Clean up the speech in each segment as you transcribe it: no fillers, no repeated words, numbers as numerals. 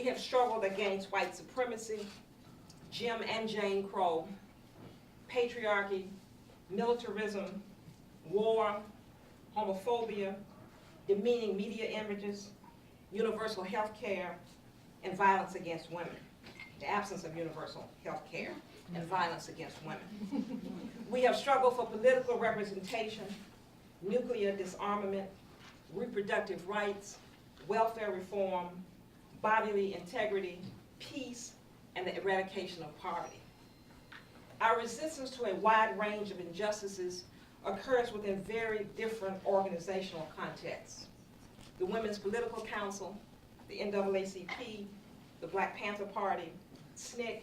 We have struggled against white supremacy, Jim and Jane Crow, patriarchy, militarism, war, homophobia, demeaning media images, universal health care, and violence against women. The absence of universal health care and violence against women. We have struggled for political representation, nuclear disarmament, reproductive rights, welfare reform, bodily integrity, peace, and the eradication of poverty. Our resistance to a wide range of injustices occurs within very different organizational contexts. The Women's Political Council, the NAACP, the Black Panther Party, SNCC,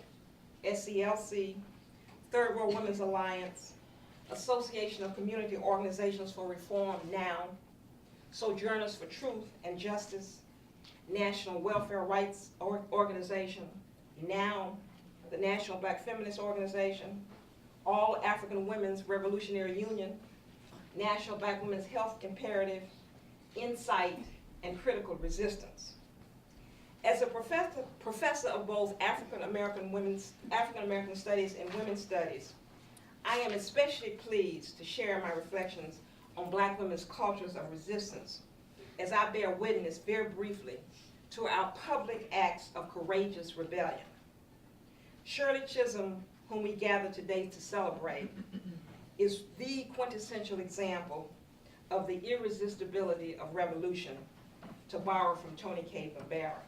SCLC, Third World Women's Alliance, Association of Community Organizations for Reform, NOW, Sojourners for Truth and Justice, National Welfare Rights Organization, NOW, the National Black Feminist Organization, All African Women's Revolutionary Union, National Black Women's Health Imperative, Insight, and Critical Resistance. As a professor of both African American Studies and Women's Studies, I am especially pleased to share my reflections on Black women's cultures of resistance as I bear witness very briefly to our public acts of courageous rebellion. Shirley Chisholm, whom we gather today to celebrate, is the quintessential example of the irresistibility of revolution, to borrow from Tony Cave and Barra.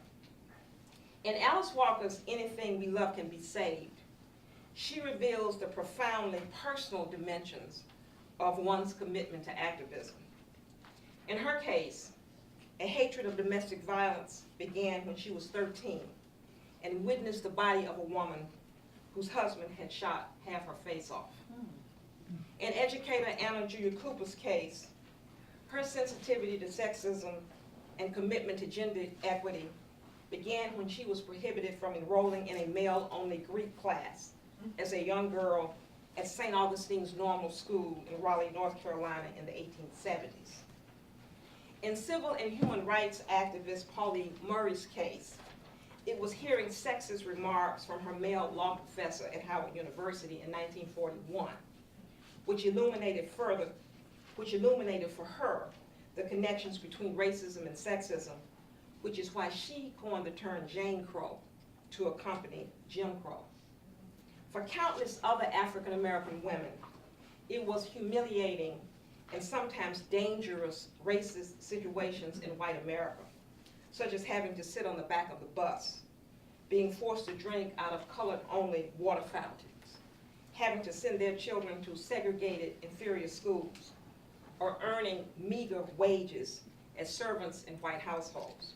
In Alice Walker's Anything We Love Can Be Saved, she reveals the profoundly personal dimensions of one's commitment to activism. In her case, a hatred of domestic violence began when she was 13 and witnessed the body of a woman whose husband had shot half her face off. In educator Anna Julia Cooper's case, her sensitivity to sexism and commitment to gender equity began when she was prohibited from enrolling in a male-only Greek class as a young girl at St. Augustine's Normal School in Raleigh, North Carolina in the 1870s. In civil and human rights activist Pauline Murray's case, it was hearing sexist remarks from her male law professor at Howard University in 1941, which illuminated for her the connections between racism and sexism, which is why she coined the term Jane Crow to accompany Jim Crow. For countless other African American women, it was humiliating and sometimes dangerous racist situations in white America, such as having to sit on the back of the bus, being forced to drink out of colored-only water fountains, having to send their children to segregated inferior schools, or earning meager wages as servants in white households.